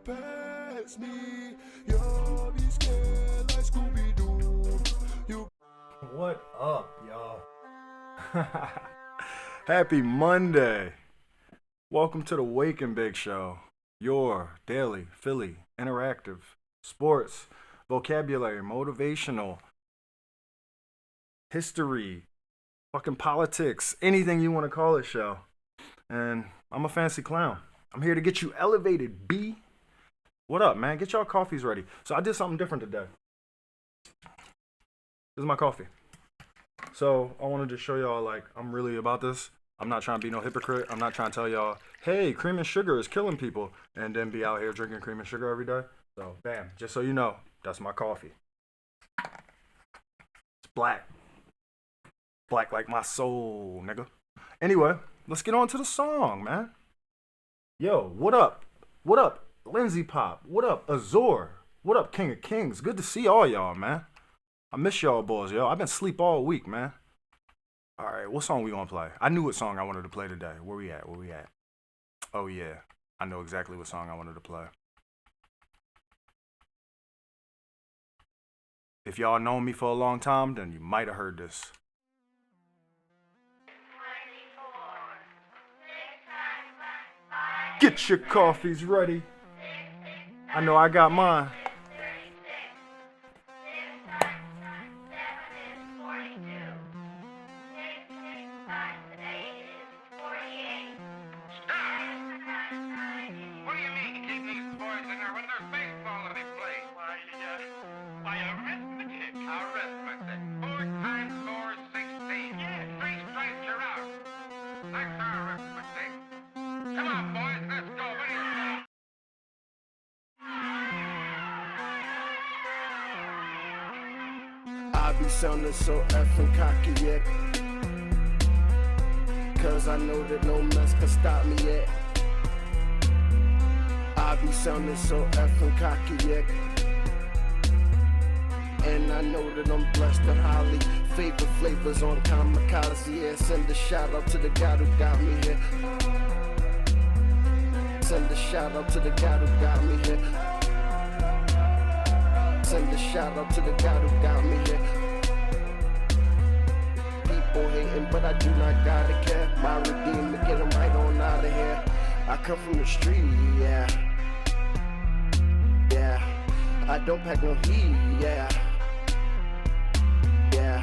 past me. You'll be scared like Scooby-Doo. What up, y'all? Happy Monday. Welcome to the Wake and Bake Show, your daily Philly interactive sports, vocabulary, motivational, history, fucking politics, anything you want to call it show. And I'm a fancy clown. I'm here to get you elevated, B. What up, man? Get y'all coffees ready. So I did something different today. This is my coffee. So I wanted to show y'all, like, I'm really about this. I'm not trying to be no hypocrite. I'm not trying to tell y'all, hey, cream and sugar is killing people, and then be out here drinking cream and sugar every day. So, bam, just so you know, that's my coffee. It's black. Black like my soul, nigga. Anyway, let's get on to the song, man. Yo, what up? What up, Lindsay Pop? What up, Azor? What up, King of Kings? Good to see all y'all, man. I miss y'all boys, yo. I've been asleep all week, man. All right, what song we gonna play? I knew what song I wanted to play today. Where we at? Oh, yeah. I know exactly what song I wanted to play. If y'all known me for a long time, then you might have heard this. Get your coffees ready. I know I got mine. I be sounding so effing cocky yet, cause I know that no mess can stop me yet. I be sounding so effing cocky yet, and I know that I'm blessed and highly favorite flavors on kamikaze. Yeah, send a shout out to the guy who got me here. Send a shout out to the guy who got me here. Send a shout out to the guy who got me here. People hating, but I do not gotta care. My redeemer, get them right on out of here. I come from the street, yeah. Yeah. I don't pack no heat, yeah. Yeah.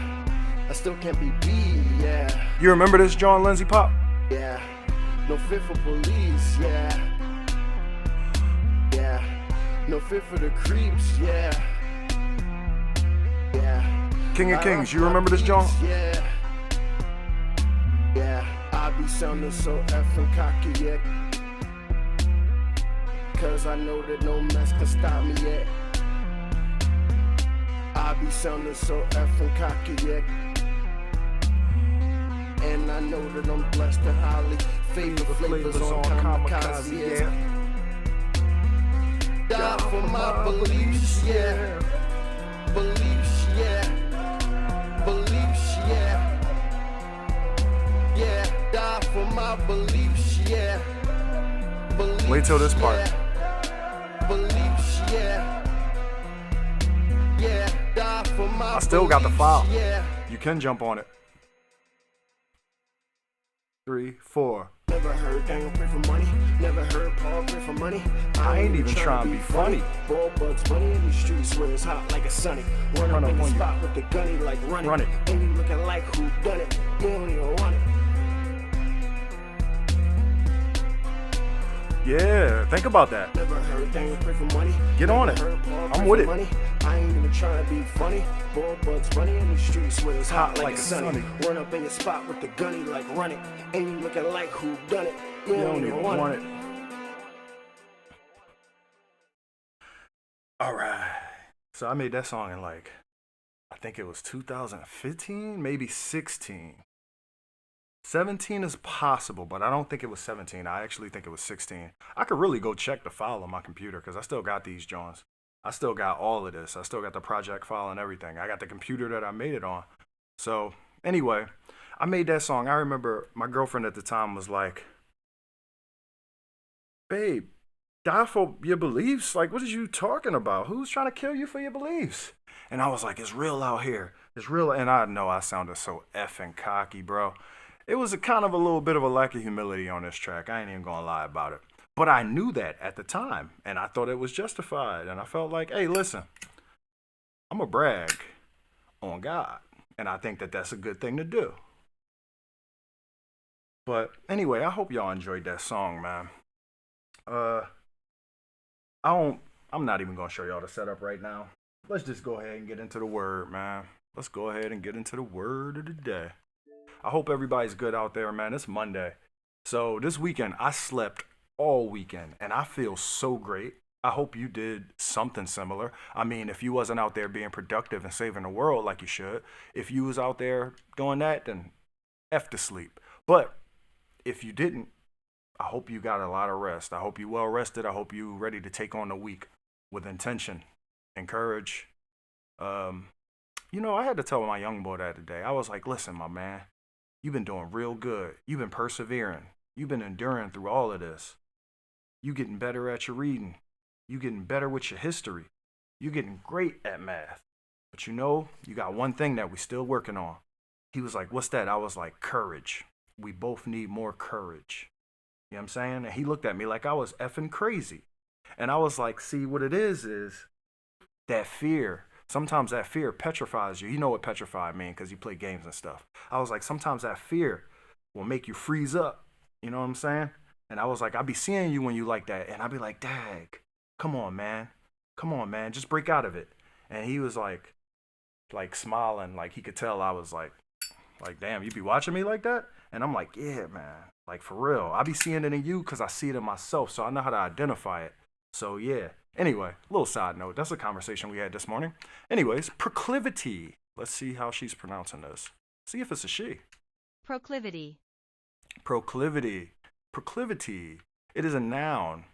I still can't be beat, yeah. You remember this, John Lindsay Pop? Yeah. No fear for police, yeah. Yeah. No fear for the creeps, yeah. Yeah. King of Kings, you remember this, John? Yeah. Yeah. I be sounding so effing cocky yet, cause I know that no mess can stop me yet. I be sounding so effing cocky yet, and I know that I'm blessed and highly favorite flavors on kamikaze, yeah. Die for my beliefs, yeah. Beliefs, yeah. Beliefs, yeah. Yeah, die for my beliefs, yeah. Beliefs, Wait till this part. Yeah. Beliefs, yeah. Yeah, die for my I still got the file. Yeah. You can jump on it. 3, 4. Never heard Daniel pray for money. Never heard Paul pray for money. I ain't even trying to be funny. Ball bugs money in the streets where it's hot like a sunny. Run up in the spot with the gunny like running. Run it. And you looking like who done it. You don't even want it. Yeah, think about that. Never heard Daniel pray for money. Get on it. I'm with it. Money. I ain't even trying to be funny. Ball bugs money in the streets where it's hot like a sunny. Run up in your spot with the gunny like run it. And you looking like who done it. You don't even want it. All right. So I made that song in, like, I think it was 2015, maybe 16. 17 is possible, but I don't think it was 17. I actually think it was 16. I could really go check the file on my computer because I still got these Johns. I still got all of this. I still got the project file and everything. I got the computer that I made it on. So anyway, I made that song. I remember my girlfriend at the time was like, babe, Die for your beliefs? Like, what are you talking about? Who's trying to kill you for your beliefs? And I was like, it's real out here. It's real. And I know I sounded so effing cocky, bro. It was a kind of a little bit of a lack of humility on this track. I ain't even gonna lie about it. But I knew that at the time, and I thought it was justified. And I felt like, hey, listen, I'm a brag on God, and I think that that's a good thing to do. But anyway, I hope y'all enjoyed that song, man. Uh, I don't. I'm not even gonna show y'all the setup right now. Let's just go ahead and get into the word, man. Let's go ahead and get into the word of the day. I hope everybody's good out there, man. It's Monday. So this weekend, I slept all weekend, and I feel so great. I hope you did something similar. I mean, if you wasn't out there being productive and saving the world like you should, if you was out there doing that, then F to sleep. But if you didn't, I hope you got a lot of rest. I hope you well rested. I hope you ready to take on the week with intention and courage. Um, I had to tell my young boy that today. I was like, listen, my man, you've been doing real good. You've been persevering. You've been enduring through all of this. You getting better at your reading. You getting better with your history. You getting great at math. But you got one thing that we still working on. He was like, what's that? I was like, courage. We both need more courage. You know what I'm saying? And he looked at me like I was effing crazy. And I was like, see, what it is that fear. Sometimes that fear petrifies you. You know what petrified means because you play games and stuff. I was like, sometimes that fear will make you freeze up. You know what I'm saying? And I was like, I be seeing you when you like that. And I be like, dag, come on, man. Come on, man. Just break out of it. And he was like smiling. Like he could tell I was like, damn, you be watching me like that? And I'm like, yeah, man. Like for real. I be seeing it in you because I see it in myself. So I know how to identify it. So yeah. Anyway, little side note. That's a conversation we had this morning. Anyways, proclivity. Let's see how she's pronouncing this. See if it's a she. Proclivity. Proclivity. Proclivity. It is a noun.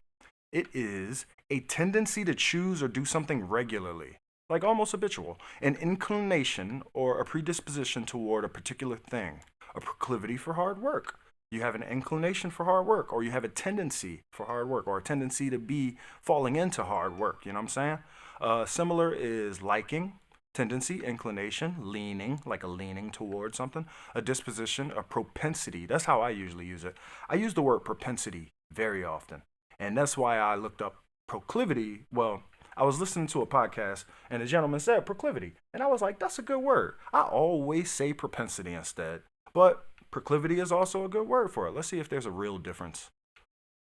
It is a tendency to choose or do something regularly, like almost habitual, an inclination or a predisposition toward a particular thing, a proclivity for hard work. You have an inclination for hard work, or you have a tendency for hard work, or a tendency to be falling into hard work. You know what I'm saying? Similar is liking, tendency, inclination, leaning, like a leaning towards something, a disposition, a propensity. That's how I usually use it. I use the word propensity very often. And that's why I looked up proclivity. Well, I was listening to a podcast and a gentleman said proclivity. And I was like, that's a good word. I always say propensity instead. But proclivity is also a good word for it. Let's see if there's a real difference.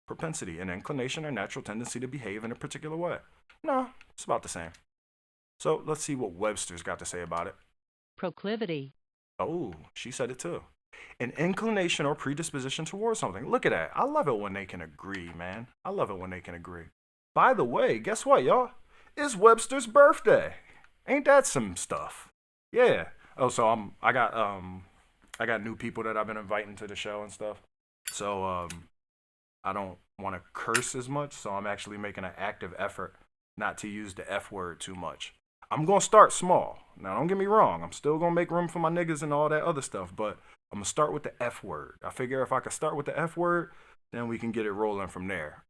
Propensity, an inclination or natural tendency to behave in a particular way. No, it's about the same. So let's see what Webster's got to say about it. Proclivity. Oh, she said it too. An inclination or predisposition towards something. Look at that. I love it when they can agree, man. I love it when they can agree. By the way, guess what, y'all? It's Webster's birthday. Ain't that some stuff? Yeah. Oh, so I got new people that I've been inviting to the show and stuff. So I don't want to curse as much, so I'm actually making an active effort not to use the F word too much. I'm going to start small. Now, don't get me wrong. I'm still going to make room for my niggas and all that other stuff, but I'm going to start with the F word. I figure if I could start with the F word, then we can get it rolling from there.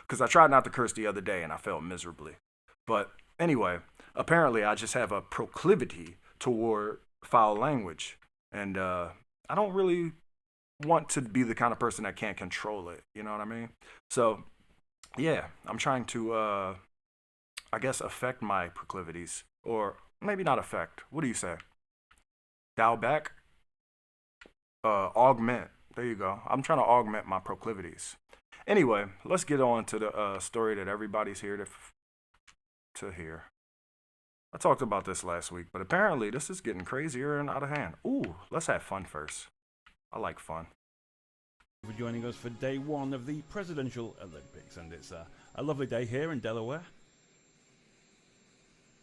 Because I tried not to curse the other day and I felt miserably. But anyway, apparently I just have a proclivity toward foul language. And I don't really want to be the kind of person that can't control it. You know what I mean? So, yeah, I'm trying to, I guess, affect my proclivities. Or maybe not affect. What do you say? Dial back? Augment. There you go. I'm trying to augment my proclivities. Anyway, let's get on to the story that everybody's here to hear. I talked about this last week, but apparently this is getting crazier and out of hand. Ooh, let's have fun first. I like fun. For joining us for day one of the Presidential Olympics, and it's a lovely day here in Delaware.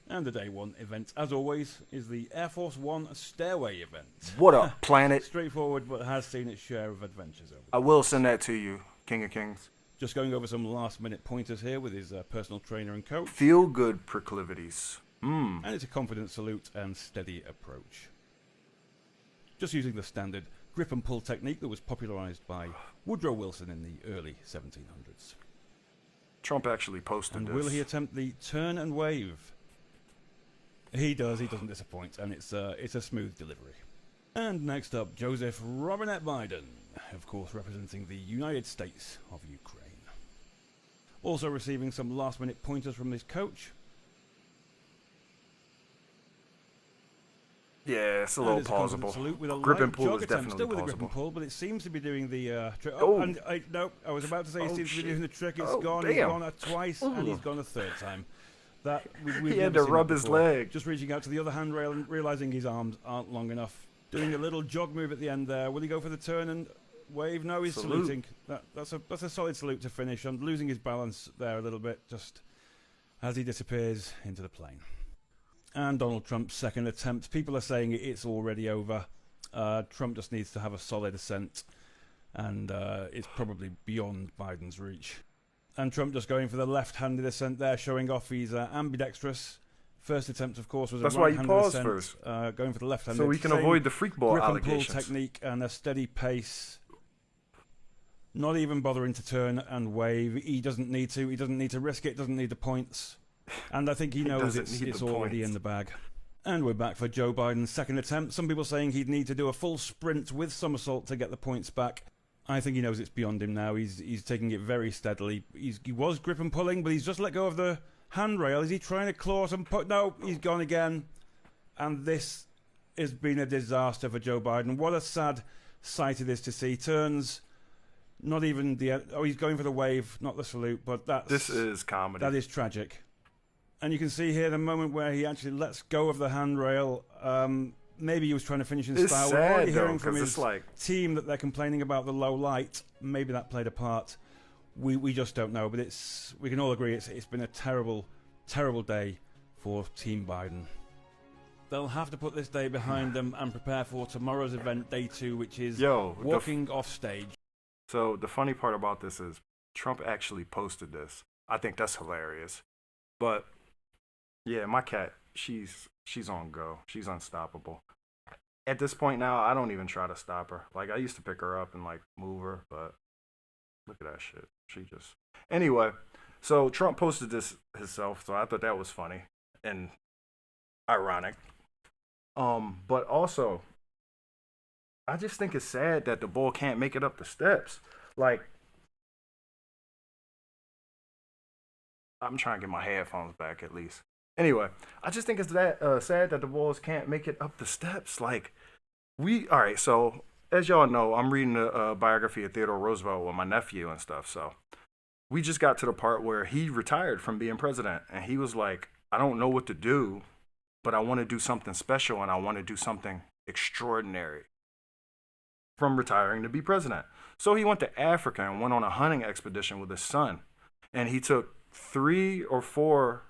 And the day one event, as always, is the Air Force One Stairway event. What up, planet? Straightforward, but has seen its share of adventures over. I will send that to you, King of Kings. Just going over some last-minute pointers here with his personal trainer and coach. Feel good proclivities. And it's a confident salute and steady approach. Just using the standard grip and pull technique that was popularized by Woodrow Wilson in the early 1700s. Trump actually posted And this. will he attempt the turn and wave? He does. He doesn't disappoint, and it's a smooth delivery. And next up, Joseph Robinette Biden, of course representing the United States of Ukraine. Also receiving some last-minute pointers from his coach. Yeah, it's a And little it's a constant plausible. salute with a Grip light and pull jog is attempt, definitely still with a grip and plausible. pull, but it seems to be doing the trick. Oh. And I was about to say it Oh, seems to be shit. doing the trick. It's Oh, gone. damn. He's gone twice, and Ooh. he's gone a third time. That we've He had never to seen rub that his before. leg. Just reaching out to the other handrail and realizing his arms aren't long enough. Doing a little jog move at the end there. Will he go for the turn and wave? No, he's Salute. saluting. That's a solid salute to finish. I'm losing his balance there a little bit, just as he disappears into the plane. And Donald Trump's second attempt. People are saying it's already over. Trump just needs to have a solid ascent, and it's probably beyond Biden's reach. And Trump just going for the left-handed ascent there, showing off he's ambidextrous. First attempt, of course, was That's a why you right-handed paused ascent, first. going for the left-handed. So we can Same avoid the freak ball grip and allegations. pull technique and a steady pace. Not even bothering to turn and wave. He doesn't need to. He doesn't need to risk it. Doesn't need the points. And I think he knows doesn't need it's the already points. in the bag. And we're back for Joe Biden's second attempt. Some people saying he'd need to do a full sprint with somersault to get the points back. I think he knows it's beyond him now. He's taking it very steadily. He was grip and pulling, but he's just let go of the handrail. Is he trying to claw some? No, he's gone again. And this has been a disaster for Joe Biden. What a sad sight it is to see. Turns, not even the... Oh, he's going for the wave, not the salute, but This is comedy. that is tragic. And you can see here the moment where he actually lets go of the handrail. Maybe he was trying to finish in It's style. We're sad, already though, hearing from 'cause his it's like- team that they're complaining about the low light. Maybe that played a part. We just don't know. But we can all agree it's been a terrible, terrible day for Team Biden. They'll have to put this day behind them and prepare for tomorrow's event, day 2, which is walking off stage. So the funny part about this is Trump actually posted this. I think that's hilarious. But yeah, my cat, she's on go. She's unstoppable. At this point now, I don't even try to stop her. Like I used to pick her up and like move her, but look at that shit. She just anyway. So Trump posted this himself, so I thought that was funny and ironic. But also, I just think it's sad that the bull can't make it up the steps. Like, I'm trying to get my headphones back at least. Anyway, I just think it's that sad that the Bulls can't make it up the steps. Like, all right, so as y'all know, I'm reading a biography of Theodore Roosevelt with my nephew and stuff. So we just got to the part where he retired from being president. And he was like, I don't know what to do, but I want to do something special and I want to do something extraordinary from retiring to be president. So he went to Africa and went on a hunting expedition with his son. And he took 3 or 4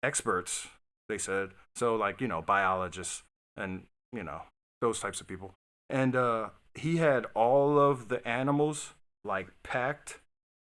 experts, they said. So like, biologists and, those types of people. And he had all of the animals like packed.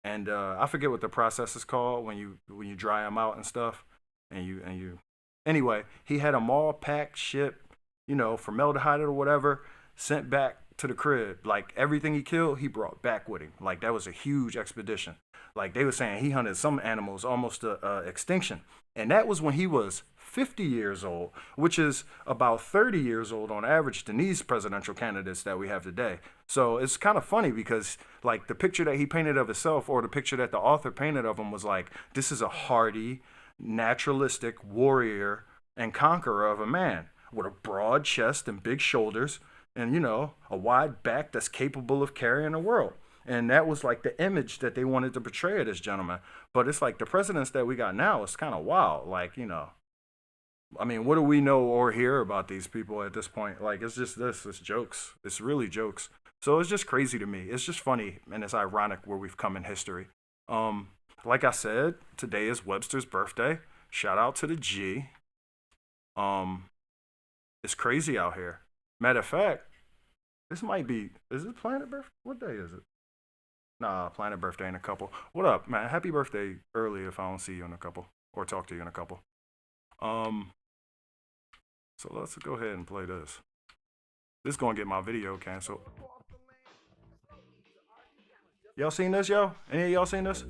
And I forget what the process is called when you dry them out and stuff. And you anyway, he had them all packed, shipped, formaldehyde or whatever, sent back to the crib. Like everything he killed, he brought back with him. Like that was a huge expedition. Like they were saying he hunted some animals almost to extinction. And that was when he was 50 years old, which is about 30 years old on average than these presidential candidates that we have today. So it's kind of funny because like the picture that he painted of himself or the picture that the author painted of him was like, this is a hardy, naturalistic warrior and conqueror of a man with a broad chest and big shoulders and, a wide back that's capable of carrying the world. And that was like the image that they wanted to portray of this gentleman. But it's like the presidents that we got now, it's kind of wild. Like, I mean, what do we know or hear about these people at this point? Like, it's just it's jokes. It's really jokes. So it's just crazy to me. It's just funny and it's ironic where we've come in history. Like I said, today is Webster's birthday. Shout out to the G. It's crazy out here. Matter of fact, is it Planet Birthday? What day is it? Nah, Planet Birthday in a couple. What up, man? Happy birthday early if I don't see you in a couple or talk to you in a couple. So let's go ahead and play this. This gonna get my video canceled. Y'all seen this, yo? Any of y'all seen this?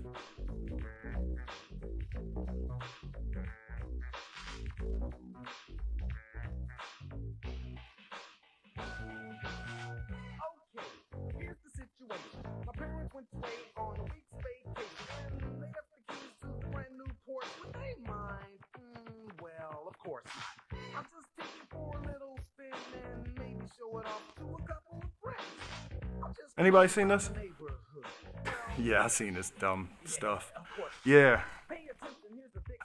Here's the situation. My parents went away on a week's vacation. They left the keys to the brand new Porsche. Would they mind? Well, of course not. I'll just take it for a little spin and maybe show it off to a couple of friends. Anybody seen this? Yeah, I seen this dumb stuff. Yeah.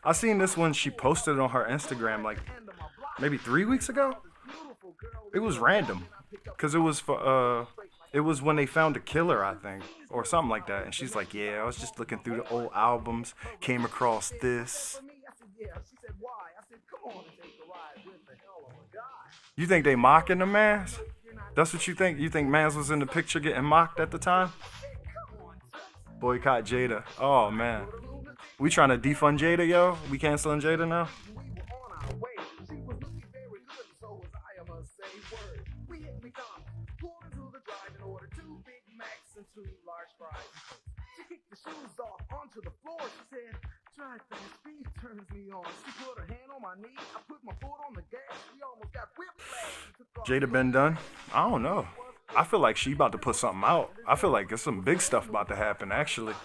I seen this one. She posted it on her Instagram like maybe 3 weeks ago. It was random. Cause it was for it was when they found a killer, I think, or something like that. And she's like, yeah, I was just looking through the old albums, came across this. You think they mocking the mans? That's what you think? You think mans was in the picture getting mocked at the time? Boycott Jada. Oh man. We trying to defund Jada, yo? We canceling Jada now? Onto the floor, she said, try fast, speed turns me on. She put her hand on my knee, I put my foot on the gas, we almost got whiplash. Jada been done? I don't know. I feel like she about to put something out. I feel like there's some big stuff about to happen, actually.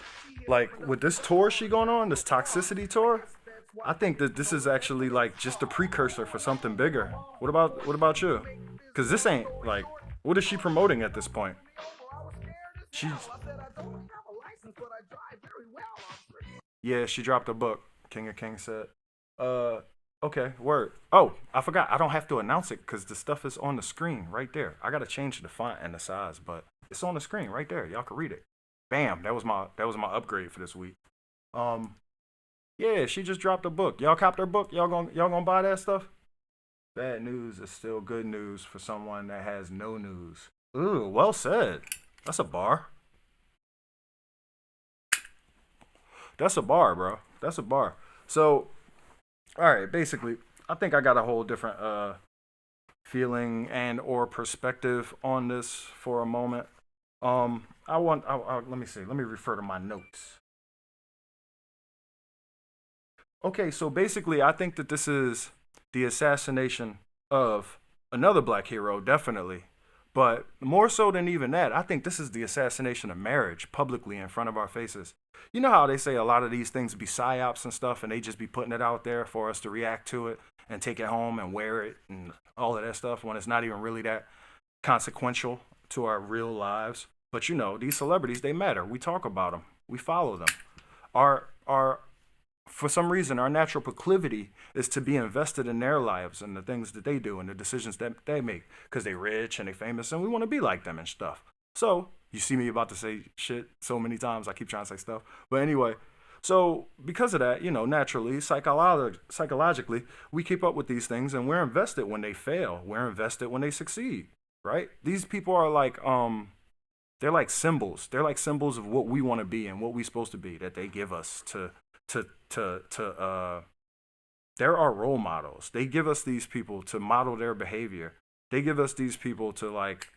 Like, with this tour she going on, this Toxicity tour, I think that this is actually, like, just a precursor for something bigger. What about you? Because this ain't, like, what is she promoting at this point? She's... Yeah, she dropped a book, King of Kings said. Okay, word. Oh, I forgot. I don't have to announce it because the stuff is on the screen right there. I gotta change the font and the size, but it's on the screen right there. Y'all can read it. Bam, that was my upgrade for this week. Yeah, she just dropped a book. Y'all copped her book? Y'all gonna buy that stuff? Bad news is still good news for someone that has no news. Ooh, well said. That's a bar. That's a bar, bro. That's a bar. So, all right, basically, I think I got a whole different feeling and or perspective on this for a moment. Let me see. Let me refer to my notes. Okay, so basically, I think that this is the assassination of another black hero, definitely. But more so than even that, I think this is the assassination of marriage publicly in front of our faces. You know how they say a lot of these things be psyops and stuff, and they just be putting it out there for us to react to it and take it home and wear it and all of that stuff when it's not even really that consequential to our real lives. But you know, these celebrities, they matter. We talk about them. We follow them. Our for some reason, our natural proclivity is to be invested in their lives and the things that they do and the decisions that they make because they're rich and they're famous and we want to be like them and stuff. So you see me about to say shit so many times. I keep trying to say stuff. But anyway, so because of that, you know, naturally, psychologically, we keep up with these things and we're invested when they fail. We're invested when they succeed, right? These people are like, they're like symbols. They're like symbols of what we want to be and what we're supposed to be that they give us they're our role models. They give us these people to model their behavior. They give us these people to like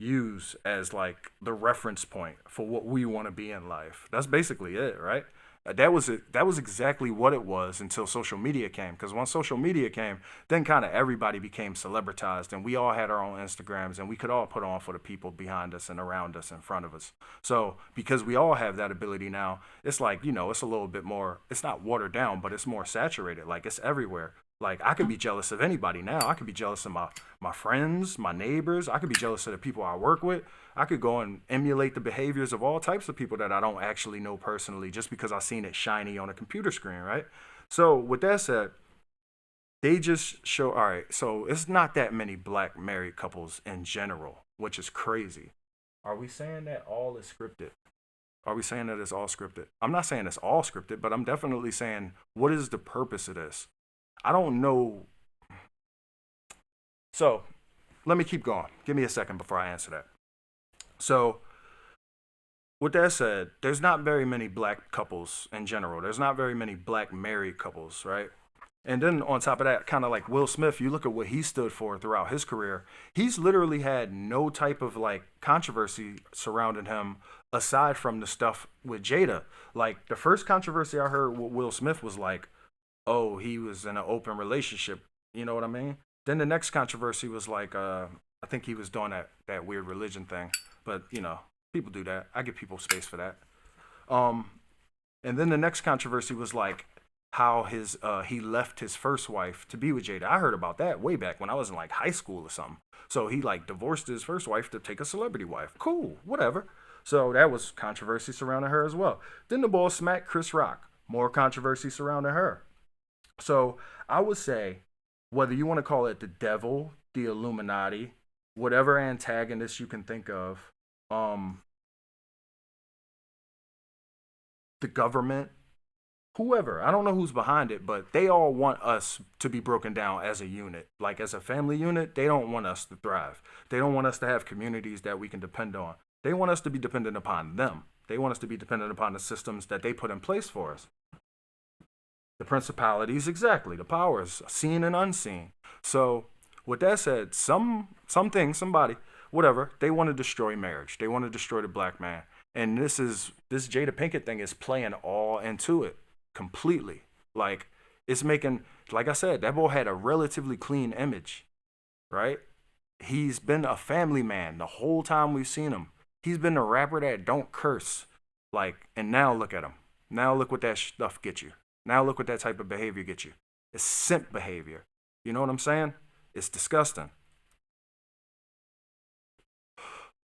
use as like the reference point for what we want to be in life. That's basically it, right? That was it. That was exactly what it was until social media came. Because once social media came, then kind of everybody became celebritized, and we all had our own Instagrams, and we could all put on for the people behind us and around us, in front of us. So because we all have that ability now, it's like, you know, it's a little bit more. It's not watered down, but it's more saturated. Like it's everywhere. Like I could be jealous of anybody now. I could be jealous of my friends, my neighbors. I could be jealous of the people I work with. I could go and emulate the behaviors of all types of people that I don't actually know personally just because I've seen it shiny on a computer screen, right? So with that said, they just show, all right, so it's not that many black married couples in general, which is crazy. Are we saying that all is scripted? Are we saying that it's all scripted? I'm not saying it's all scripted, but I'm definitely saying, what is the purpose of this? I don't know. So let me keep going. Give me a second before I answer that. So with that said, there's not very many black couples in general. There's not very many black married couples, right? And then on top of that, kind of like Will Smith, you look at what he stood for throughout his career. He's literally had no type of like controversy surrounding him aside from the stuff with Jada. Like the first controversy I heard with Will Smith was like, oh, he was in an open relationship. You know what I mean? Then the next controversy was like, I think he was doing that weird religion thing. But you know, people do that. I give people space for that. Um, and then the next controversy was like how his he left his first wife to be with Jada. I heard about that way back when I was in like high school or something. So he like divorced his first wife to take a celebrity wife. Cool, whatever. So that was controversy surrounding her as well. Then the ball smacked Chris Rock. More controversy surrounding her. So I would say, whether you want to call it the devil, the Illuminati, whatever antagonist you can think of, um, the government, whoever, I don't know who's behind it, but they all want us to be broken down as a unit. Like as a family unit, they don't want us to thrive. They don't want us to have communities that we can depend on. They want us to be dependent upon them. They want us to be dependent upon the systems that they put in place for us. The principalities, exactly, the powers, seen and unseen. So, with that said, something, somebody, whatever, they want to destroy marriage. They want to destroy the black man. And this Jada Pinkett thing is playing all into it completely. Like it's making, like I said, that boy had a relatively clean image, right? He's been a family man the whole time we've seen him. He's been a rapper that don't curse. Like, and now look at him. Now look what that stuff gets you. Now look what that type of behavior gets you. It's simp behavior. You know what I'm saying? It's disgusting.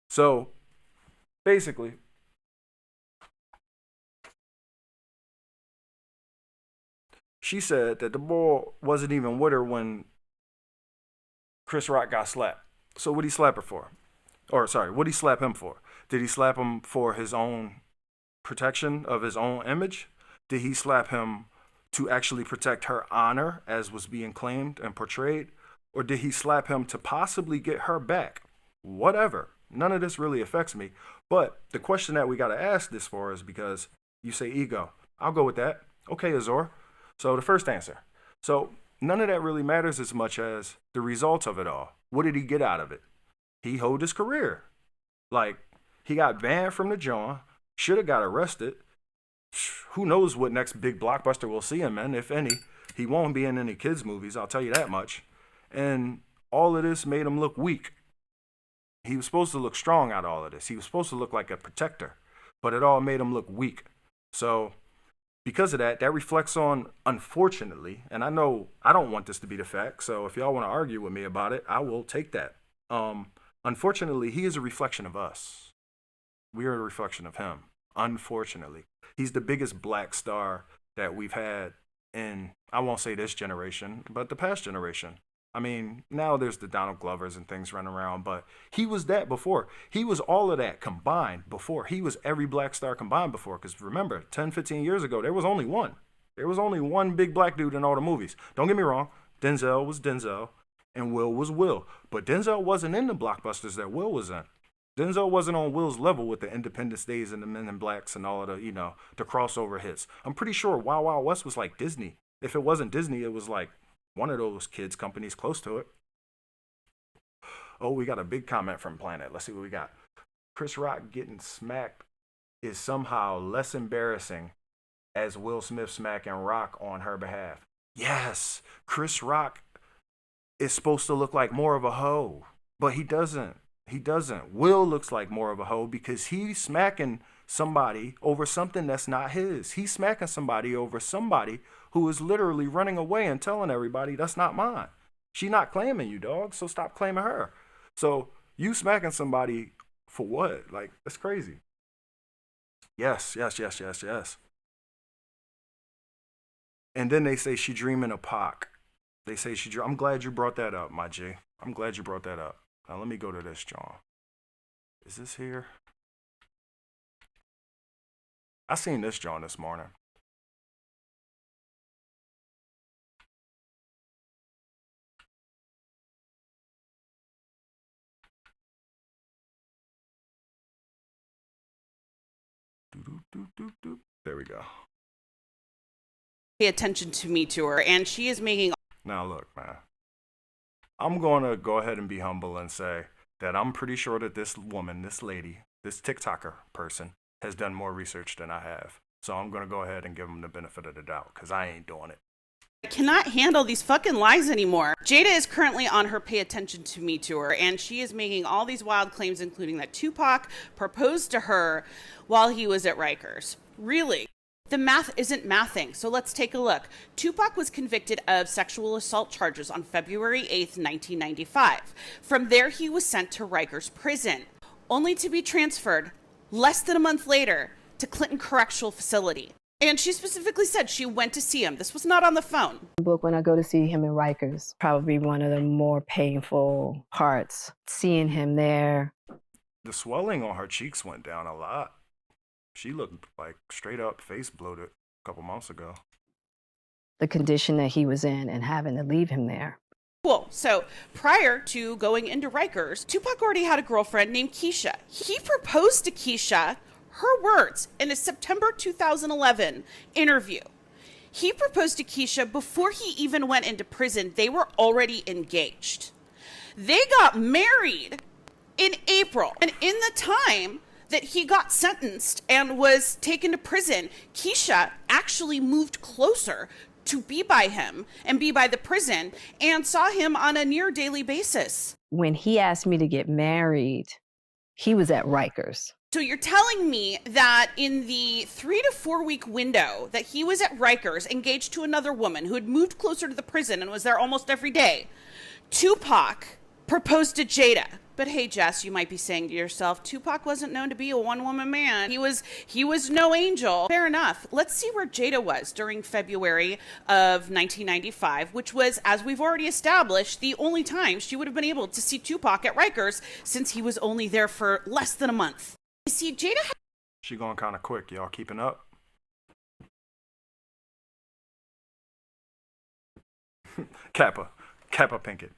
So basically, she said that the boy wasn't even with her when Chris Rock got slapped. So what did he slap her for? Or sorry, what did he slap him for? Did he slap him for his own protection of his own image? Did he slap him to actually protect her honor as was being claimed and portrayed? Or did he slap him to possibly get her back? Whatever. None of this really affects me. But the question that we got to ask this for is because you say ego. I'll go with that. Okay, Azor. So the first answer. So none of that really matters as much as the results of it all. What did he get out of it? He hold his career. Like, he got banned from the joint, should have got arrested. Who knows what next big blockbuster we'll see him in, if any. He won't be in any kids' movies, I'll tell you that much. And all of this made him look weak. He was supposed to look strong out of all of this. He was supposed to look like a protector, but it all made him look weak. So because of that, that reflects on, unfortunately, and I know I don't want this to be the fact, so if y'all want to argue with me about it, I will take that. Unfortunately, he is a reflection of us. We are a reflection of him, unfortunately. He's the biggest black star that we've had in, I won't say this generation, but the past generation. I mean, now there's the Donald Glovers and things running around, but he was that before. He was all of that combined before. He was every black star combined before. Because remember, 10, 15 years ago, there was only one. There was only one big black dude in all the movies. Don't get me wrong. Denzel was Denzel and Will was Will. But Denzel wasn't in the blockbusters that Will was in. Denzel wasn't on Will's level with the Independence Days and the Men in Blacks and all of the, the crossover hits. I'm pretty sure Wild Wild West was like Disney. If it wasn't Disney, it was like one of those kids' companies close to it. Oh, we got a big comment from Planet. Let's see what we got. Chris Rock getting smacked is somehow less embarrassing as Will Smith smacking Rock on her behalf. Yes, Chris Rock is supposed to look like more of a hoe, but he doesn't. He doesn't. Will looks like more of a hoe because he's smacking somebody over something that's not his. He's smacking somebody over somebody who is literally running away and telling everybody that's not mine. She not claiming you, dog, so stop claiming her. So you smacking somebody for what? Like, that's crazy. Yes, yes, yes, yes, yes. And then they say she dreaming of Pac. They say I'm glad you brought that up, my G. I'm glad you brought that up. Now let me go to this, John. Is this here? I seen this John this morning. There we go. pay attention to me to her, and she is making. Now look, man. I'm going to go ahead and be humble and say that I'm pretty sure that this woman, this lady, this TikToker person has done more research than I have. So I'm going to go ahead and give them the benefit of the doubt because I ain't doing it. I cannot handle these fucking lies anymore. Jada is currently on her pay attention to me tour, and she is making all these wild claims, including that Tupac proposed to her while he was at Rikers. Really? The math isn't mathing, so let's take a look. Tupac was convicted of sexual assault charges on February 8th, 1995. From there, he was sent to Rikers Prison, only to be transferred less than a month later to Clinton Correctional Facility. And she specifically said she went to see him. This was not on the phone. Book when I go to see him in Rikers, probably one of the more painful parts, seeing him there. The swelling on her cheeks went down a lot. She looked like straight up face bloated a couple months ago. The condition that he was in and having to leave him there. Cool. So prior to going into Rikers, Tupac already had a girlfriend named Keisha. He proposed to Keisha, her words, in a September 2011 interview. He proposed to Keisha before he even went into prison. They were already engaged. They got married in April. And in the time that he got sentenced and was taken to prison, Keisha actually moved closer to be by him and be by the prison and saw him on a near daily basis. When he asked me to get married, he was at Rikers. So you're telling me that in the 3 to 4 week window that he was at Rikers, engaged to another woman who had moved closer to the prison and was there almost every day, Tupac proposed to Jada. But hey, Jess, you might be saying to yourself, Tupac wasn't known to be a one-woman man. He was no angel. Fair enough. Let's see where Jada was during February of 1995, which was, as we've already established, the only time she would have been able to see Tupac at Rikers since he was only there for less than a month. You see, Jada... She going kind of quick. Y'all keeping up? Kappa Pinkett.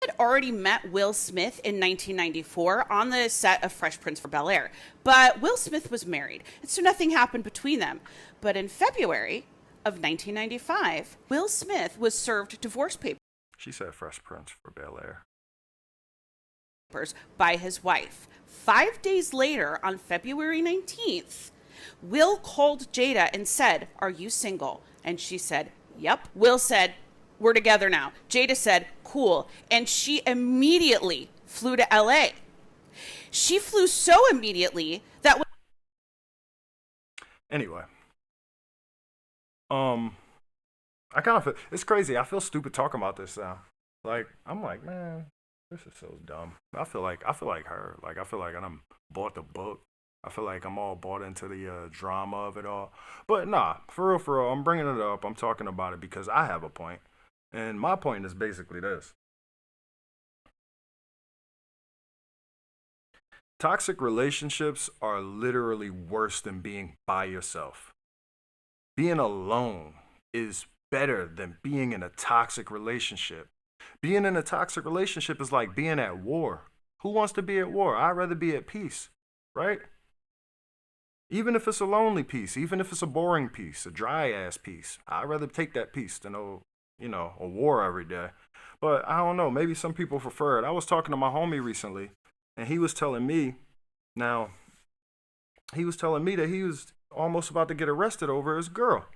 Had already met Will Smith in 1994 on the set of Fresh Prince of Bel-Air, but Will Smith was married, and so nothing happened between them. But in February of 1995, Will Smith was served divorce papers. She said Fresh Prince for Bel-Air. By his wife. 5 days later, on February 19th, Will called Jada and said, "Are you single?" And she said, "Yep." Will said, "We're together now." Jada said, "Cool." And she immediately flew to LA. She flew so immediately that... Anyway. I kind of feel, it's crazy. I feel stupid talking about this now. Like, I'm like, man, this is so dumb. I feel like her. Like, I feel like I done bought the book. I feel like I'm all bought into the drama of it all. But nah, for real, I'm bringing it up. I'm talking about it because I have a point. And my point is basically this. Toxic relationships are literally worse than being by yourself. Being alone is better than being in a toxic relationship. Being in a toxic relationship is like being at war. Who wants to be at war? I'd rather be at peace, right? Even if it's a lonely peace, even if it's a boring peace, a dry ass peace, I'd rather take that peace than a war every day. But I don't know, maybe some people prefer it. I was talking to my homie recently, and he was telling me that he was almost about to get arrested over his girl.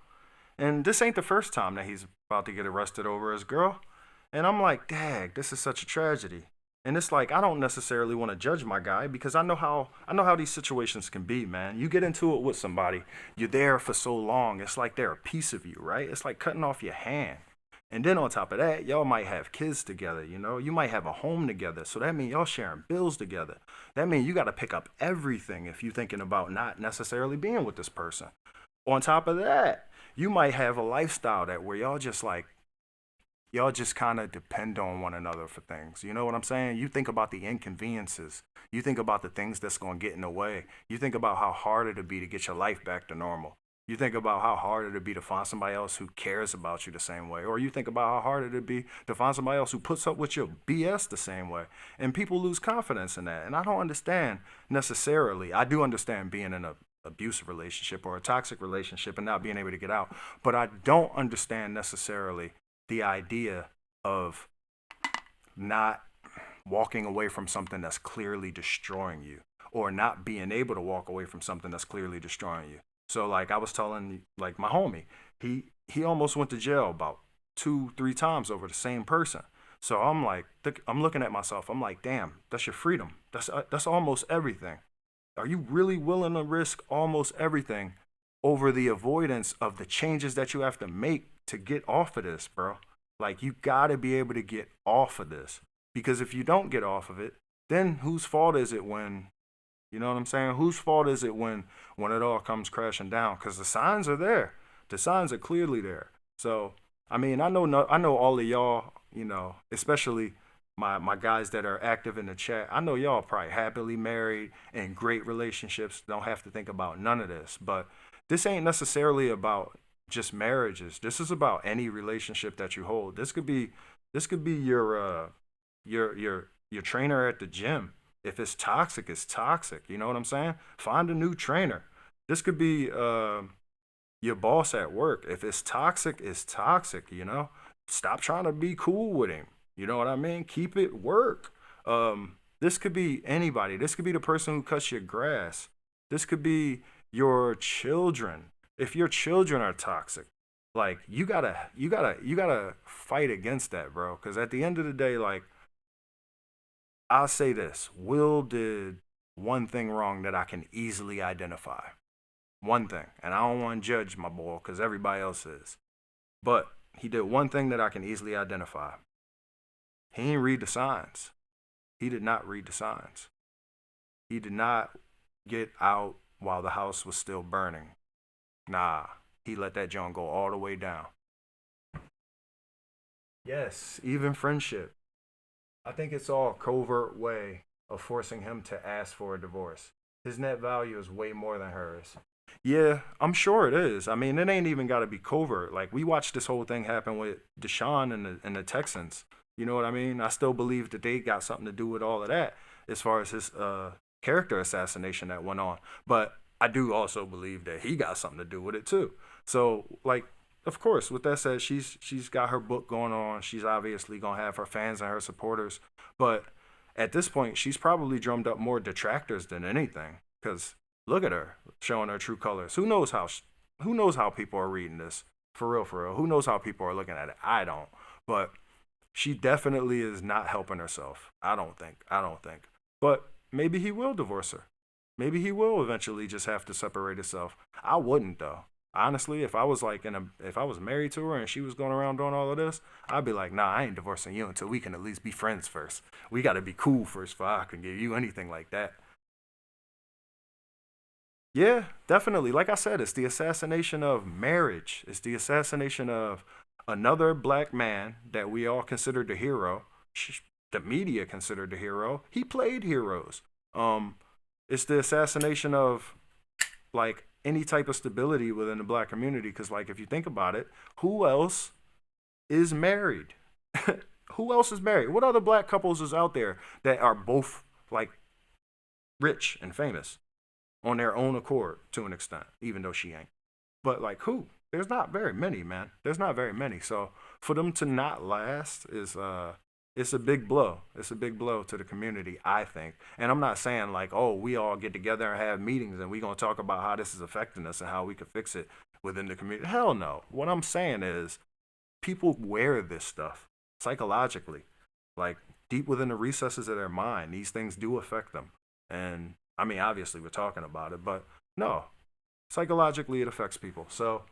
And this ain't the first time that he's about to get arrested over his girl. And I'm like, dag, this is such a tragedy. And it's like, I don't necessarily want to judge my guy because I know how these situations can be, man. You get into it with somebody, you're there for so long. It's like they're a piece of you, right? It's like cutting off your hand. And then on top of that, y'all might have kids together, you know? You might have a home together. So that means y'all sharing bills together. That means you got to pick up everything if you're thinking about not necessarily being with this person. On top of that, you might have a lifestyle that where y'all just kind of depend on one another for things. You know what I'm saying? You think about the inconveniences. You think about the things that's going to get in the way. You think about how hard it'll be to get your life back to normal. You think about how hard it'll be to find somebody else who cares about you the same way. Or you think about how hard it'll be to find somebody else who puts up with your BS the same way. And people lose confidence in that. And I don't understand necessarily. I do understand being in a abusive relationship or a toxic relationship and not being able to get out. But I don't understand necessarily the idea of not walking away from something that's clearly destroying you, or not being able to walk away from something that's clearly destroying you. So like I was telling like my homie, he almost went to jail about 2-3 times over the same person. So I'm like, I'm looking at myself. I'm like, damn, that's your freedom. That's almost everything. Are you really willing to risk almost everything over the avoidance of the changes that you have to make to get off of this, bro? Like, you gotta be able to get off of this, because if you don't get off of it, then whose fault is it when, you know what I'm saying? Whose fault is it when it all comes crashing down? Because the signs are there. The signs are clearly there. So, I mean, I know all of y'all, you know, especially my guys that are active in the chat. I know y'all probably happily married and great relationships. Don't have to think about none of this. But this ain't necessarily about just marriages. This is about any relationship that you hold. This could be your trainer at the gym. If it's toxic, it's toxic. You know what I'm saying? Find a new trainer. This could be your boss at work. If it's toxic, it's toxic, you know? Stop trying to be cool with him. You know what I mean? Keep it work. This could be anybody. This could be the person who cuts your grass. This could be your children. If your children are toxic, like you gotta fight against that, bro. Because at the end of the day, like, I'll say this: Will did one thing wrong that I can easily identify. One thing, and I don't want to judge my boy because everybody else is, but he did one thing that I can easily identify. He didn't read the signs. He did not read the signs. He did not get out while the house was still burning. Nah, he let that joint go all the way down. Yes, even friendship. I think it's all a covert way of forcing him to ask for a divorce. His net value is way more than hers. Yeah, I'm sure it is. I mean, it ain't even got to be covert. Like, we watched this whole thing happen with Deshaun and the Texans. You know what I mean? I still believe that they got something to do with all of that as far as his character assassination that went on. But I do also believe that he got something to do with it too. So, like, of course, with that said, she's got her book going on. She's obviously going to have her fans and her supporters. But at this point, she's probably drummed up more detractors than anything. Because look at her showing her true colors. Who knows how people are reading this? For real, for real. Who knows how people are looking at it? I don't. But she definitely is not helping herself. I don't think. But maybe he will divorce her. Maybe he will eventually just have to separate himself. I wouldn't, though. Honestly, if I was married to her and she was going around doing all of this, I'd be like, nah, I ain't divorcing you until we can at least be friends first. We got to be cool first before I can give you anything like that. Yeah, definitely. Like I said, it's the assassination of marriage. It's the assassination of another black man that we all considered the hero. The media considered the hero. He played heroes. It's the assassination of, like, any type of stability within the black community. Because, like, if you think about it, who else is married? Who else is married? What other black couples is out there that are both, like, rich and famous on their own accord to an extent, even though she ain't? But, like, who? There's not very many, man. There's not very many. So for them to not last is it's a big blow. It's a big blow to the community, I think. And I'm not saying like, oh, we all get together and have meetings and we're going to talk about how this is affecting us and how we could fix it within the community. Hell no. What I'm saying is people wear this stuff psychologically, like deep within the recesses of their mind. These things do affect them. And I mean, obviously we're talking about it, but no, psychologically it affects people. So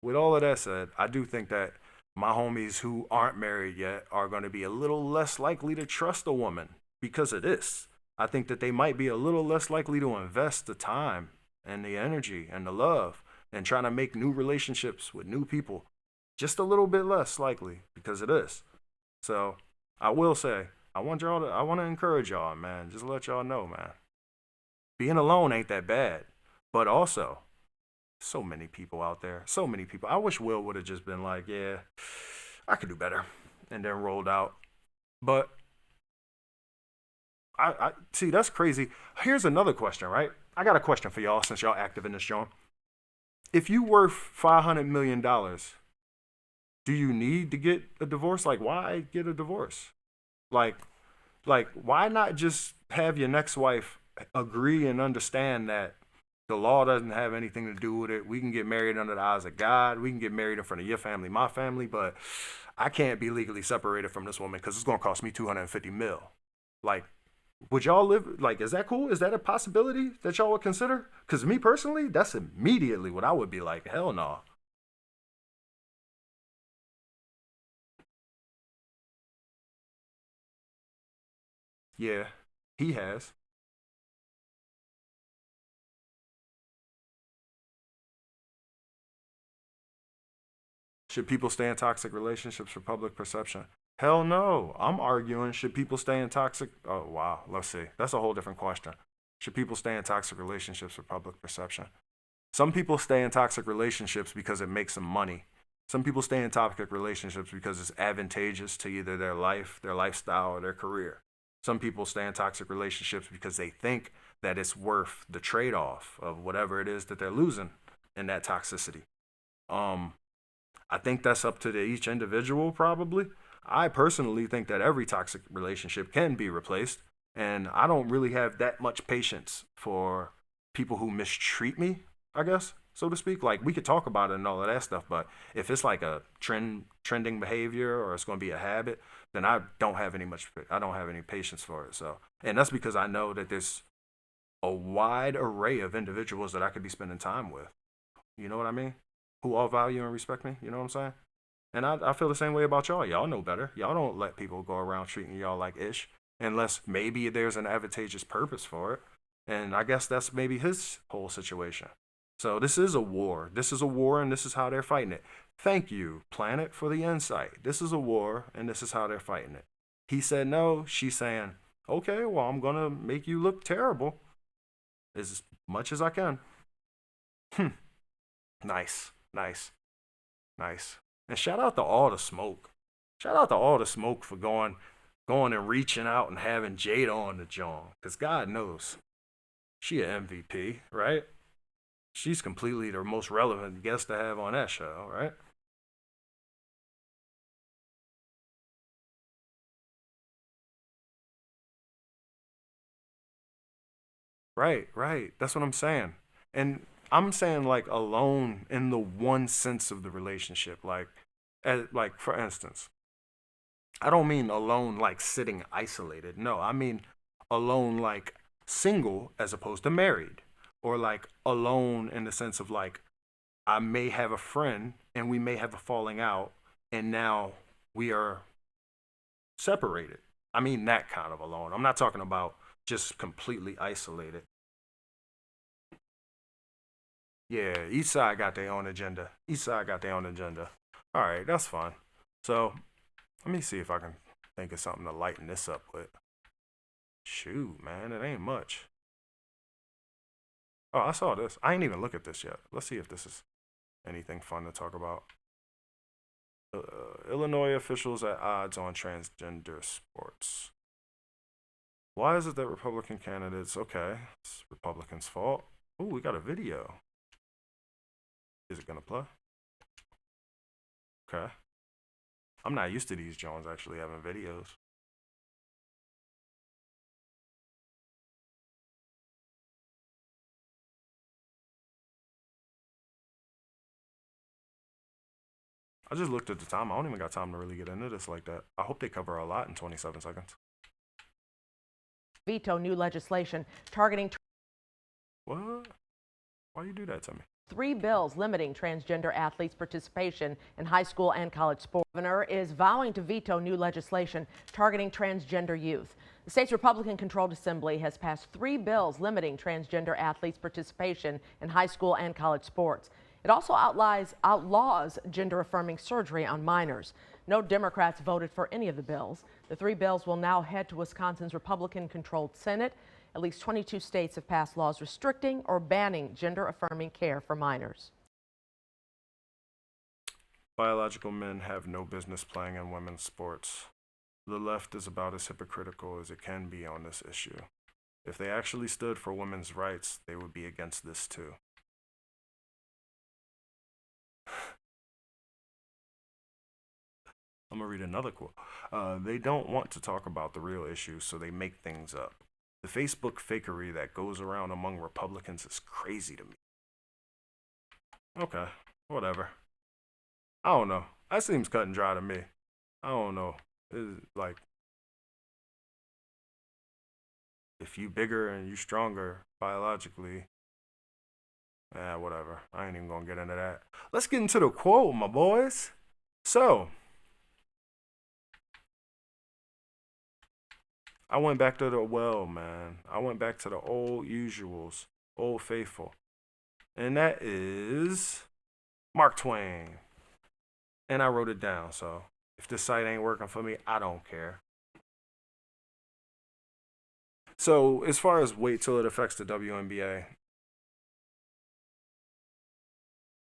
with all of that said, I do think that my homies who aren't married yet are going to be a little less likely to trust a woman because of this. I think that they might be a little less likely to invest the time and the energy and the love and trying to make new relationships with new people. Just a little bit less likely because of this. So I will say, I want to encourage y'all, man. Just let y'all know, man. Being alone ain't that bad. But also, so many people out there. So many people. I wish Will would have just been like, yeah, I could do better. And then rolled out. But I see, that's crazy. Here's another question, right? I got a question for y'all since y'all active in this joint. If you worth $500 million, do you need to get a divorce? Like, why get a divorce? Like, why not just have your next wife agree and understand that the law doesn't have anything to do with it. We can get married under the eyes of God. We can get married in front of your family, my family, but I can't be legally separated from this woman because it's going to cost me $250 million. Like, would y'all live, like, is that cool? Is that a possibility that y'all would consider? Because me personally, that's immediately what I would be like, hell no. Yeah, he has. Should people stay in toxic relationships for public perception? Hell no. I'm arguing, should people stay in toxic? Oh, wow. Let's see. That's a whole different question. Should people stay in toxic relationships for public perception? Some people stay in toxic relationships because it makes them money. Some people stay in toxic relationships because it's advantageous to either their life, their lifestyle, or their career. Some people stay in toxic relationships because they think that it's worth the trade off of whatever it is that they're losing in that toxicity. Um, I think that's up to each individual, probably. I personally think that every toxic relationship can be replaced. And I don't really have that much patience for people who mistreat me, I guess, so to speak. Like, we could talk about it and all of that stuff, but if it's like a trending behavior or it's going to be a habit, then I don't have any patience for it. So, and that's because I know that there's a wide array of individuals that I could be spending time with. You know what I mean? Who all value and respect me. You know what I'm saying? And I feel the same way about y'all. Y'all know better. Y'all don't let people go around treating y'all like ish unless maybe there's an advantageous purpose for it. And I guess that's maybe his whole situation. So this is a war. This is a war, and this is how they're fighting it. Thank you, Planet, for the insight. This is a war, and this is how they're fighting it. He said no. She's saying, okay, well, I'm going to make you look terrible as much as I can. Nice, nice, nice. And shout out to all the smoke. Shout out to all the smoke for going and reaching out and having Jada on the joint. Because God knows she an MVP, right? She's completely the most relevant guest to have on that show, right? Right, right. That's what I'm saying. And I'm saying like alone in the one sense of the relationship. Like for instance, I don't mean alone like sitting isolated. No, I mean alone like single as opposed to married. Or like alone in the sense of like I may have a friend and we may have a falling out and now we are separated. I mean that kind of alone. I'm not talking about just completely isolated. Yeah, each side got their own agenda. Each side got their own agenda. All right, that's fine. So let me see if I can think of something to lighten this up with. Shoot, man, it ain't much. Oh, I saw this. I ain't even look at this yet. Let's see if this is anything fun to talk about. Illinois officials at odds on transgender sports. Why is it that Republican candidates? Okay, it's Republicans' fault. Ooh, we got a video. Is it gonna play? Okay. I'm not used to these Jones actually having videos. I just looked at the time. I don't even got time to really get into this like that. I hope they cover a lot in 27 seconds. Veto new legislation targeting. What? Why you do that to me? 3 bills limiting transgender athletes' participation in high school and college sports. The governor is vowing to veto new legislation targeting transgender youth. The state's Republican-controlled assembly has passed 3 bills limiting transgender athletes' participation in high school and college sports. It also outlaws gender-affirming surgery on minors. No Democrats voted for any of the bills. The 3 bills will now head to Wisconsin's Republican-controlled Senate. At least 22 states have passed laws restricting or banning gender-affirming care for minors. Biological men have no business playing in women's sports. The left is about as hypocritical as it can be on this issue. If they actually stood for women's rights, they would be against this too. I'm gonna read another quote. They don't want to talk about the real issues, so they make things up. The Facebook fakery that goes around among Republicans is crazy to me. Okay, whatever. I don't know. That seems cut and dry to me. I don't know. It's like, if you bigger and you stronger biologically, whatever. I ain't even gonna get into that. Let's get into the quote, my boys. So, I went back to the well, man. I went back to the old usuals, old faithful. And that is Mark Twain. And I wrote it down, so if this site ain't working for me, I don't care. So, as far as wait till it affects the WNBA,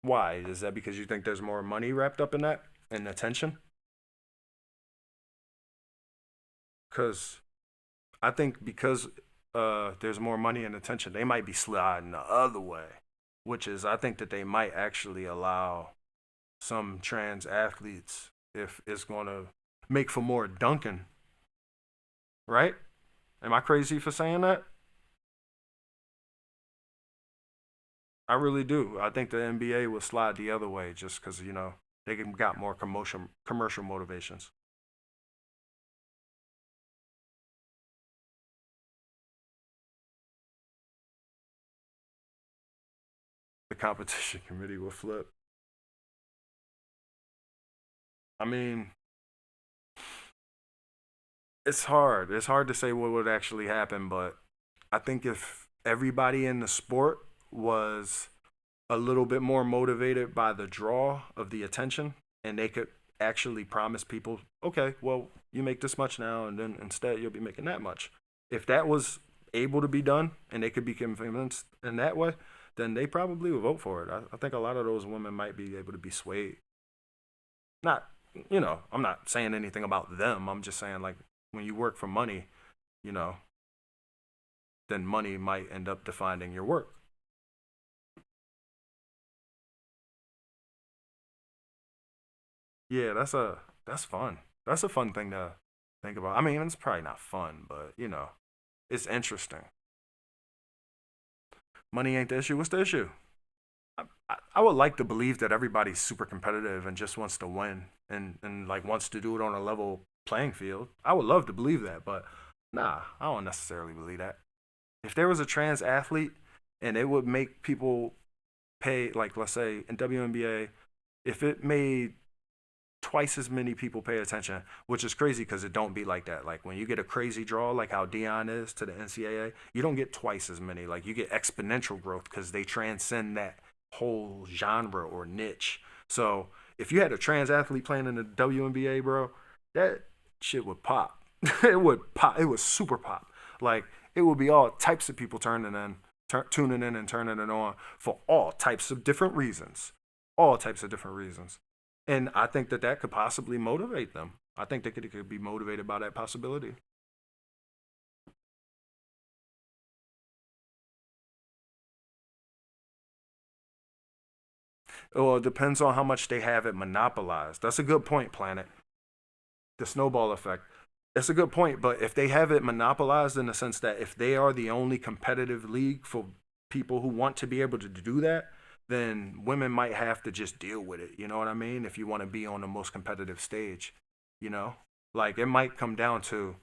why? Is that because you think there's more money wrapped up in that and attention? Because I think because there's more money and attention, they might be sliding the other way, which is I think that they might actually allow some trans athletes if it's going to make for more dunking, right? Am I crazy for saying that? I really do. I think the NBA will slide the other way just because, they got more commercial motivations. The competition committee will flip. I mean, it's hard. It's hard to say what would actually happen, but I think if everybody in the sport was a little bit more motivated by the draw of the attention and they could actually promise people, okay, well, you make this much now and then instead you'll be making that much. If that was able to be done and they could be convinced in that way, then they probably would vote for it. I think a lot of those women might be able to be swayed. Not, I'm not saying anything about them. I'm just saying, like, when you work for money, then money might end up defining your work. Yeah, that's fun. That's a fun thing to think about. I mean, it's probably not fun, but it's interesting. Money ain't the issue. What's the issue? I would like to believe that everybody's super competitive and just wants to win and like wants to do it on a level playing field. I would love to believe that, but nah, I don't necessarily believe that. If there was a trans athlete and it would make people pay, like let's say in WNBA, if it made twice as many people pay attention, which is crazy because it don't be like that. Like when you get a crazy draw, like how Dion is to the NCAA, you don't get twice as many. Like you get exponential growth because they transcend that whole genre or niche. So if you had a trans athlete playing in the WNBA, bro, that shit would pop. It would pop. It would super pop. Like it would be all types of people tuning in and turning it on for all types of different reasons. All types of different reasons. And I think that could possibly motivate them. I think they could be motivated by that possibility. Well, it depends on how much they have it monopolized. That's a good point, Planet. The snowball effect. It's a good point, but if they have it monopolized in the sense that if they are the only competitive league for people who want to be able to do that, then women might have to just deal with it. You know what I mean? If you want to be on the most competitive stage, like it might come down to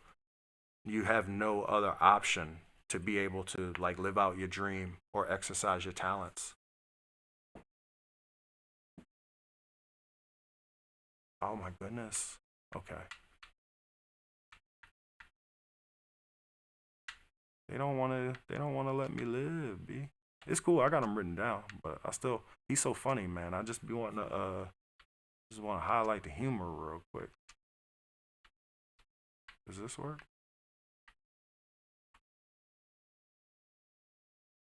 you have no other option to be able to like live out your dream or exercise your talents. Oh my goodness. Okay. They don't want to let me live, B. It's cool. I got them written down, but he's so funny, man. I just be wanting to just want to highlight the humor real quick. Does this work?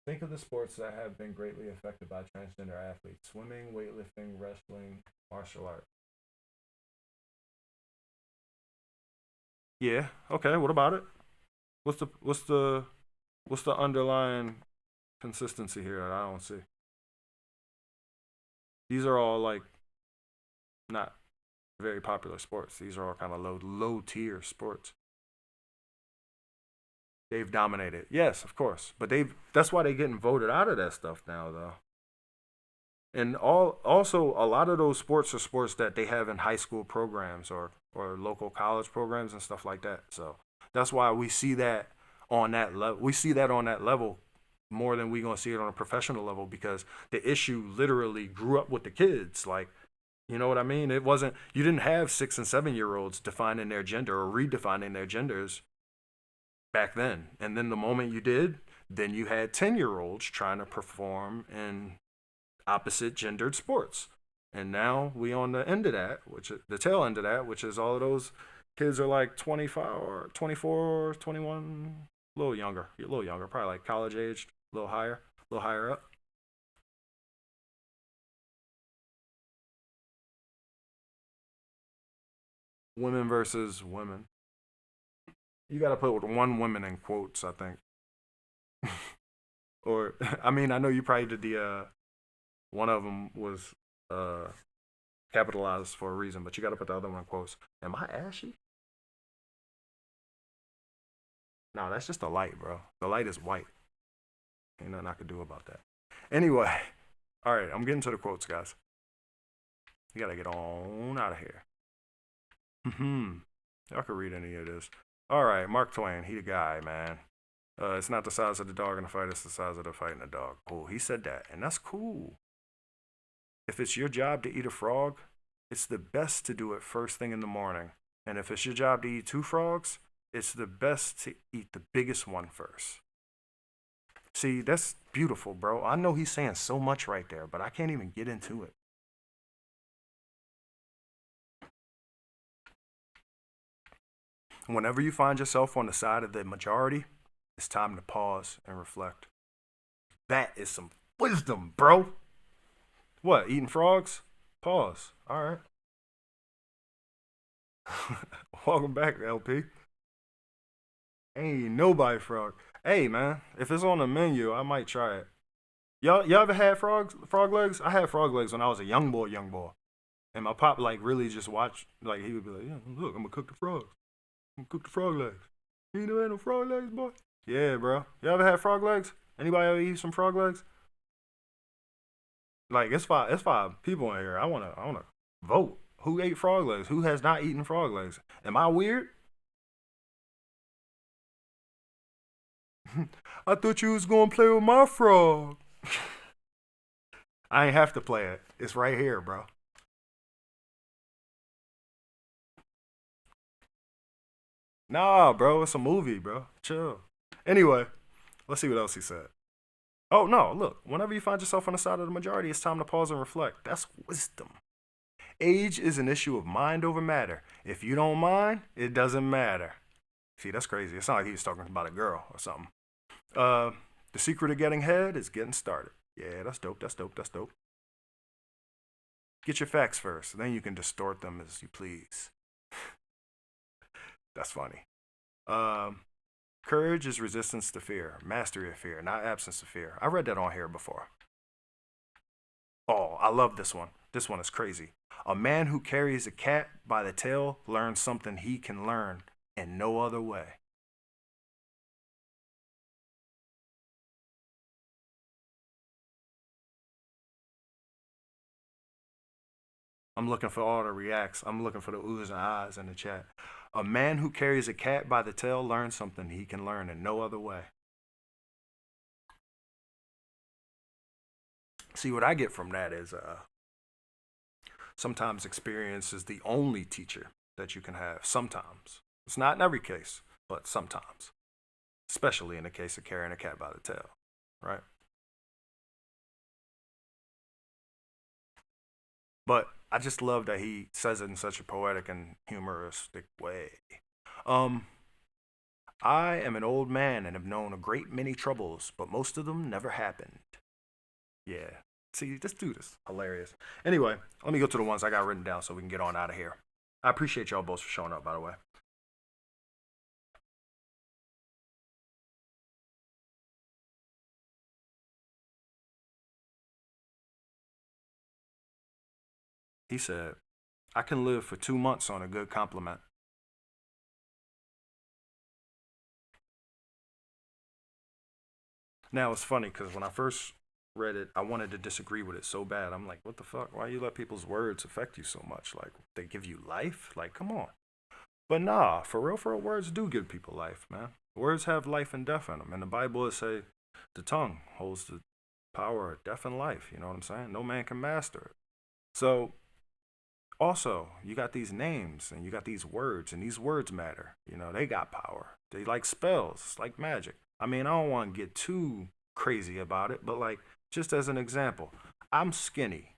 Think of the sports that have been greatly affected by transgender athletes: swimming, weightlifting, wrestling, martial art. Yeah. Okay. What about it? What's the What's the underlying consistency here that I don't see? These are all like not very popular sports. These are all kind of low tier sports. They've dominated. Yes, of course. But that's why they're getting voted out of that stuff now though. And also a lot of those sports are sports that they have in high school programs or local college programs and stuff like that. So that's why we see that on that level. We see that on that level more than we gonna see it on a professional level because the issue literally grew up with the kids. Like, you know what I mean? It wasn't you didn't have 6 and 7 year olds defining their gender or redefining their genders back then. And then the moment you did, then you had 10-year-olds trying to perform in opposite gendered sports. And now we on the end of that, which is the tail end of that, which is all of those kids are like 25 or 24, 21, a little younger, probably like college aged, a little higher up. Women versus women. You got to put one woman in quotes, I think. Or I mean, I know you probably did the one of them was capitalized for a reason, but you got to put the other one in quotes. Am I ashy? No, that's just the light, bro. The light is white. Ain't nothing I could do about that. Anyway, all right, I'm getting to the quotes, guys. You got to get on out of here. Y'all can read any of this. All right, Mark Twain, he the guy, man. It's not the size of the dog in the fight, it's the size of the fight in the dog. Oh, he said that, and that's cool. If it's your job to eat a frog, it's the best to do it first thing in the morning. And if it's your job to eat 2 frogs, it's the best to eat the biggest one first. See, that's beautiful, bro. I know he's saying so much right there, but I can't even get into it. Whenever you find yourself on the side of the majority, it's time to pause and reflect. That is some wisdom, bro. What, eating frogs? Pause. All right. Welcome back, LP. Ain't nobody frog. Hey, man, if it's on the menu, I might try it. Y'all ever had frog legs? I had frog legs when I was a young boy. And my pop, like, really just watched, like, he would be like, yeah, look, I'm gonna cook the frogs. I'm gonna cook the frog legs. You ain't never had no frog legs, boy? Yeah, bro. You ever had frog legs? Anybody ever eat some frog legs? Like, it's five people in here. I wanna vote. Who ate frog legs? Who has not eaten frog legs? Am I weird? I thought you was gonna play with my frog. I ain't have to play it. It's right here, bro. Nah, bro, it's a movie, bro. Chill. Anyway, let's see what else he said. Oh, no, look. Whenever you find yourself on the side of the majority, it's time to pause and reflect. That's wisdom. Age is an issue of mind over matter. If you don't mind, it doesn't matter. See, that's crazy. It's not like he was talking about a girl or something. The secret of getting head is getting started. Yeah, that's dope. Get your facts first, then you can distort them as you please. That's funny. Courage is resistance to fear, mastery of fear, not absence of fear. I read that on here before. Oh, I love this one. This one is crazy. A man who carries a cat by the tail learns something he can learn in no other way. I'm looking for all the reacts. I'm looking for the oohs and ahs in the chat. A man who carries a cat by the tail learns something he can learn in no other way. See, what I get from that is sometimes experience is the only teacher that you can have. Sometimes. It's not in every case, but sometimes. Especially in the case of carrying a cat by the tail, right? But I just love that he says it in such a poetic and humoristic way. I am an old man and have known a great many troubles, but most of them never happened. Yeah. See, this dude is hilarious. Anyway, let me go to the ones I got written down so we can get on out of here. I appreciate y'all both for showing up, by the way. He said, I can live for 2 months on a good compliment. Now, it's funny because when I first read it, I wanted to disagree with it so bad. I'm like, what the fuck? Why you let people's words affect you so much? Like, they give you life? Like, come on. But nah, for real, words do give people life, man. Words have life and death in them. And the Bible will say the tongue holds the power of death and life. You know what I'm saying? No man can master it. So, also, you got these names and you got these words, and these words matter. You know, they got power. They like spells. It's like magic. I mean, I don't want to get too crazy about it, but like, just as an example, I'm skinny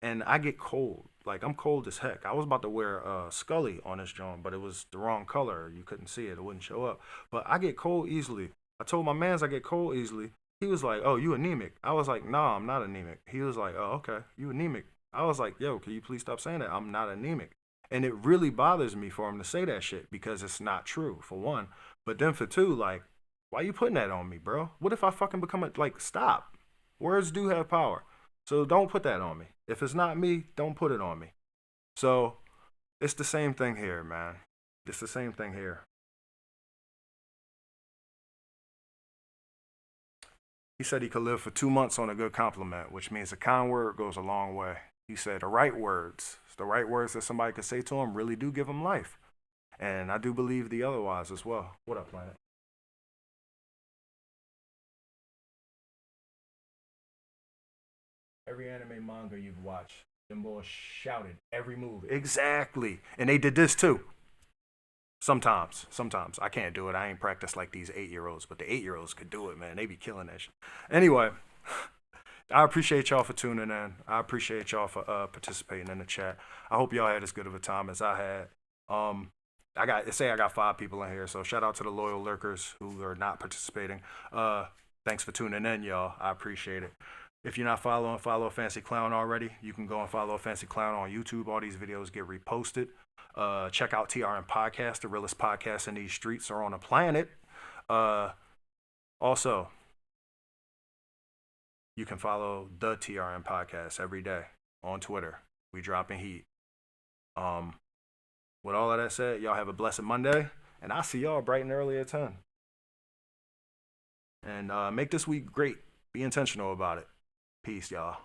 and I get cold. Like, I'm cold as heck. I was about to wear Scully on this joint, but it was the wrong color. You couldn't see it. It wouldn't show up. But I get cold easily. I told my mans I get cold easily. He was like, oh, you anemic? I was like, nah, I'm not anemic. He was like, oh, okay, you anemic. I was like, yo, can you please stop saying that? I'm not anemic. And it really bothers me for him to say that shit because it's not true, for one. But then for two, like, why you putting that on me, bro? What if I fucking become stop. Words do have power. So don't put that on me. If it's not me, don't put it on me. So it's the same thing here, man. It's the same thing here. He said he could live for 2 months on a good compliment, which means a kind word goes a long way. He said the right words that somebody could say to him really do give him life. And I do believe the otherwise as well. What up, Planet? Every anime manga you've watched, them boys shouted every move. Exactly. And they did this too. Sometimes. I can't do it. I ain't practiced like these 8-year-olds, but the 8-year-olds could do it, man. They be killing that shit. Anyway, I appreciate y'all for tuning in. I appreciate y'all for participating in the chat. I hope y'all had as good of a time as I had. I got 5 people in here, so shout out to the loyal lurkers who are not participating. Thanks for tuning in, y'all. I appreciate it. If you're not follow Fancy Clown already, you can go and follow Fancy Clown on YouTube. All these videos get reposted. Check out TRN Podcast, the realest podcast in these streets or on the planet. Also, you can follow the TRN Podcast every day on Twitter. We dropping heat. With all of that said, y'all have a blessed Monday, and I'll see y'all bright and early at 10. And make this week great. Be intentional about it. Peace, y'all.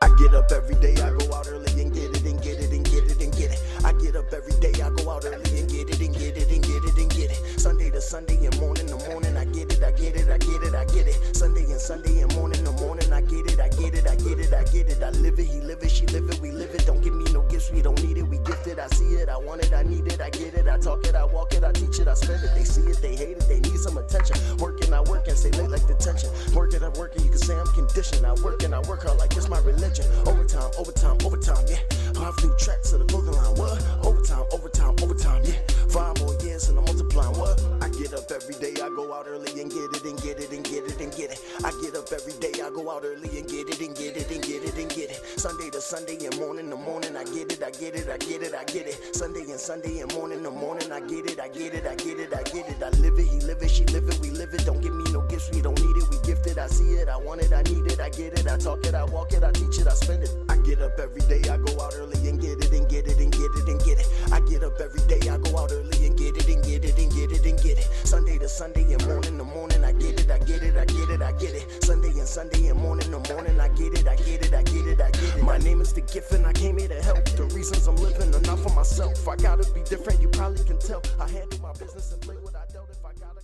I get up every day, I go out early and get it and get it and get it and get it. I get up every day, I go out early and get it and get it and get it and get it. Sunday to Sunday and morning to morning, I get it, I get it, I get it, I get it. Sunday and morning to morning, I get it, I get it, I get it, I get it. I live it, he live it, she live it, we live it. Don't give me no gifts, we don't need it, we gift it. I see it, I want it, I need it, I get it, I talk it, I walk it, I teach it, I spend it. They see it, they hate it, they need some attention. Working, I work and stay late like detention. Working, I work and you can say I'm conditioned. I work and I work hard like it's my religion. Overtime, yeah. 5 new tracks to the clothing line, what? Overtime, yeah. 5 more years and I'm multiplying, what? I get up every day, I go out early and get it and get it and get it and get it. I get up every day, I go out early and get it and get it and get it and get it. Sunday to Sunday and morning to morning, I get it, I get it, I get it, I get it. Sunday and morning to morning, I get it, I get it, I get it, I get it. I live it, he live it, she live it, we live it. Don't give me no gifts, we don't need it, we gift it. I see it, I want it, I need it, I get it, I talk it, I walk it, I teach it, I spend it. I get up every day, I go out early and get it and get it and get it and get it. I get up every day, I go out early and get it and get it and get it and get it. Sunday to Sunday and morning to morning, I get it, I get it, I get it, I get it. Sunday and morning to morning, I get it, I get it, I get it, I get it. My name is the gift and I came here to help. The reasons I'm living are not for myself. I gotta be different, you probably can tell. I handle my business and play what I dealt. If I gotta